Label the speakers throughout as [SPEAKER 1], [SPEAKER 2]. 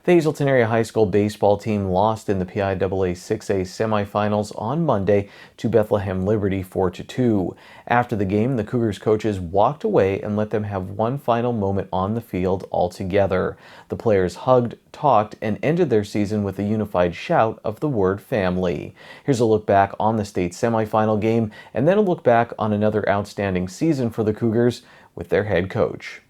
[SPEAKER 1] The Hazleton Area High School baseball team lost in the PIAA 6A semifinals on Monday to Bethlehem Liberty 4-2. After the game, the Cougars coaches walked away and let them have one final moment on the field altogether. The players hugged, talked, and ended their season with a unified shout of the word family. Here's a look back on the state semifinal game, and then a look back on another outstanding season for the Cougars with their head coach.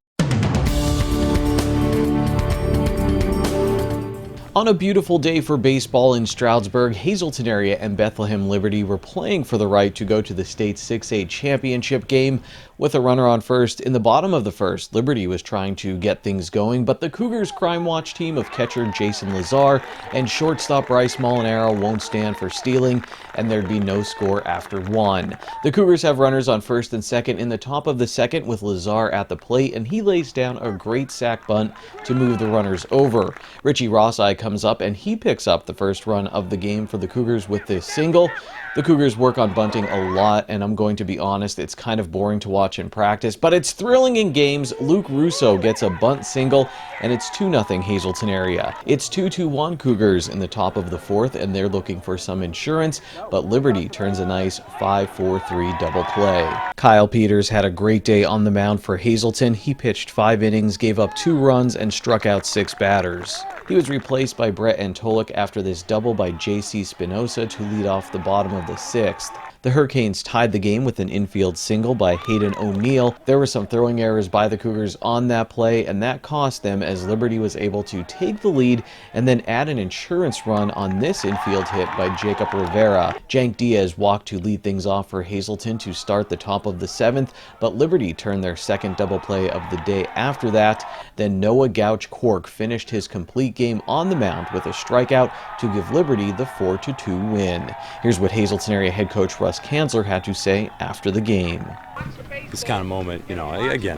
[SPEAKER 1] On a beautiful day for baseball in Stroudsburg, Hazleton Area and Bethlehem Liberty were playing for the right to go to the state 6A championship game. With a runner on first in the bottom of the first, Liberty was trying to get things going, but the Cougars Crime Watch team of catcher Jason Lazar and shortstop Bryce Molinaro won't stand for stealing, and there'd be no score after one. The Cougars have runners on first and second in the top of the second with Lazar at the plate, and he lays down a great sac bunt to move the runners over. Richie Rosseye comes up and he picks up the first run of the game for the Cougars with this single. The Cougars work on bunting a lot, and I'm going to be honest, it's kind of boring to watch in practice, but it's thrilling in games. Luke Russo gets a bunt single, and it's 2-0 Hazleton Area. It's 2-1 Cougars in the top of the fourth, and they're looking for some insurance, but Liberty turns a nice 5-4-3 double play. Kyle Peters had a great day on the mound for Hazleton. He pitched 5 innings, gave up 2 runs, and struck out 6 batters. He was replaced by Brett Antolik after this double by J.C. Spinoza to lead off the bottom of the 6th. The Hurricanes tied the game with an infield single by Hayden O'Neill. There were some throwing errors by the Cougars on that play, and that cost them as Liberty was able to take the lead and then add an insurance run on this infield hit by Jacob Rivera. Jank Diaz walked to lead things off for Hazleton to start the top of the 7th, but Liberty turned their second double play of the day after that. Then Noah Gouch-Cork finished his complete game on the mound with a strikeout to give Liberty the 4-2 win. Here's what Hazleton Area head coach Russ Kanzler had to say after the game.
[SPEAKER 2] This kind of moment, again,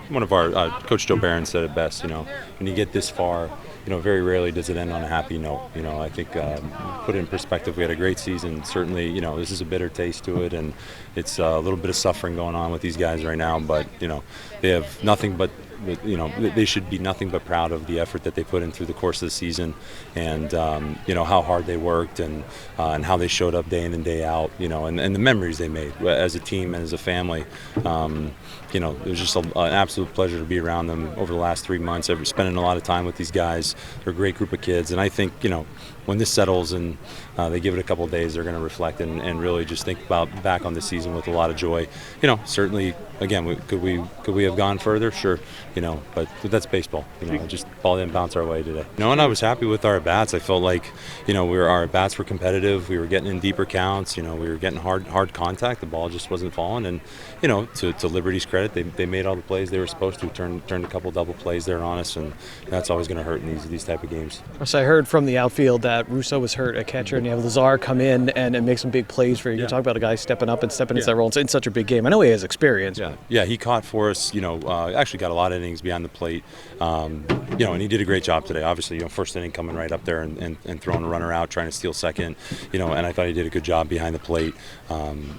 [SPEAKER 2] one of our, Coach Joe Barron said it best, when you get this far, very rarely does it end on a happy note. I think, put it in perspective, we had a great season. Certainly, this is a bitter taste to it, and it's a little bit of suffering going on with these guys right now, but, they have nothing but they should be nothing but proud of the effort that they put in through the course of the season, and how hard they worked and how they showed up day in and day out, and the memories they made as a team and as a family. It was just an absolute pleasure to be around them over the last 3 months. I've been spending a lot of time with these guys. They're a great group of kids, and I think when this settles and they give it a couple of days, they're going to reflect and really just think back on the season with a lot of joy. Certainly, again, could we have gone further? Sure, but that's baseball. Just ball didn't bounce our way today. And I was happy with our at-bats. I felt like, our at-bats were competitive. We were getting in deeper counts. We were getting hard contact. The ball just wasn't falling. And, to Liberty's credit, they made all the plays they were supposed to. Turned a couple double plays there on us, and that's always going to hurt in these type of games.
[SPEAKER 3] So I heard from the outfield that Russo was hurt at catcher, and you have Lazar come in and make some big plays for you. You talk about a guy stepping up and stepping into that role in such a big game. I know he has experience.
[SPEAKER 2] Yeah, he caught for us. Actually got a lot of innings behind the plate. And he did a great job today. Obviously, first inning coming right up there and throwing a runner out, trying to steal second. And I thought he did a good job behind the plate.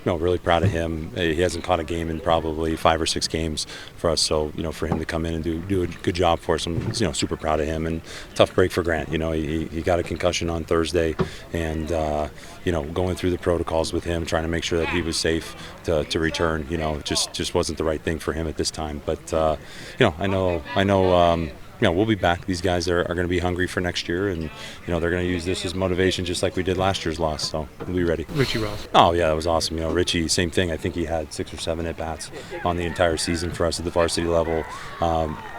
[SPEAKER 2] Really proud of him. He hasn't caught a game in probably 5 or 6 games for us. So, for him to come in and do a good job for us, I'm super proud of him. And tough break for Grant. He got a concussion on Thursday, and going through the protocols with him, trying to make sure that he was safe to return. Just wasn't the right thing for him at this time. But I know. We'll be back. These guys are going to be hungry for next year, and they're going to use this as motivation, just like we did last year's loss. So we'll be ready.
[SPEAKER 4] Richie Ross.
[SPEAKER 2] Oh yeah, that was awesome. Richie, same thing. I think he had 6 or 7 at bats on the entire season for us at the varsity level.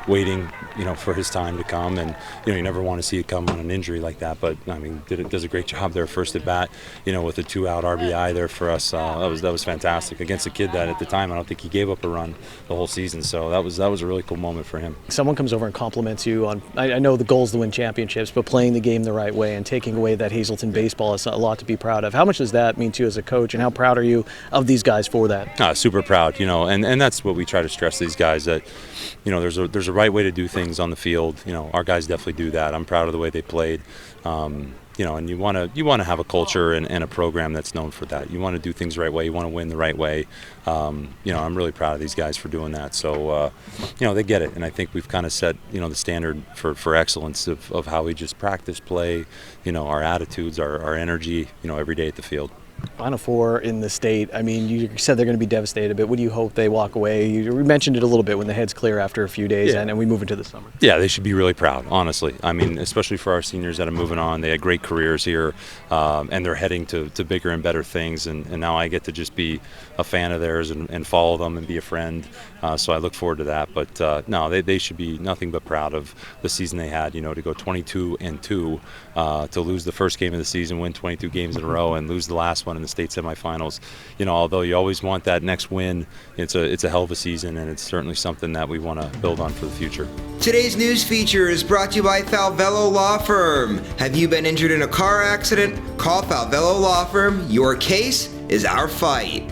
[SPEAKER 2] Waiting, for his time to come, and you never want to see it come on an injury like that. But does a great job there first at bat, with a 2-out RBI there for us. That was fantastic against a kid that at the time I don't think he gave up a run the whole season. So that was a really cool moment for him.
[SPEAKER 3] Someone comes over and compliments you on. I know the goal is to win championships, but playing the game the right way and taking away that Hazleton baseball is a lot to be proud of. How much does that mean to you as a coach, and how proud are you of these guys for that?
[SPEAKER 2] Super proud, and that's what we try to stress to these guys, that there's a right way to do things on the field. Our guys definitely do that. I'm proud of the way they played. and you want to have a culture and a program that's known for that. You want to do things the right way. You want to win the right way. I'm really proud of these guys for doing that. So, they get it, and I think we've kind of set the standard for excellence of how we just practice, play, our attitudes, our energy, every day at the field.
[SPEAKER 3] Final Four in the state. I mean, you said they're going to be devastated, but what do you hope they walk away? You mentioned it a little bit when the head's clear after a few days, and we move into the summer.
[SPEAKER 2] Yeah, they should be really proud, honestly. I mean, especially for our seniors that are moving on. They had great careers here, and they're heading to bigger and better things. And now I get to just be a fan of theirs and follow them and be a friend. So I look forward to that. But no, they should be nothing but proud of the season they had. To go 22-2, to lose the first game of the season, win 22 games in a row, and lose the last one in the state semifinals. Although you always want that next win, it's a hell of a season, and it's certainly something that we want to build on for the future.
[SPEAKER 4] Today's news feature is brought to you by Falvello Law Firm. Have you been injured in a car accident? Call Falvello Law Firm. Your case is our fight.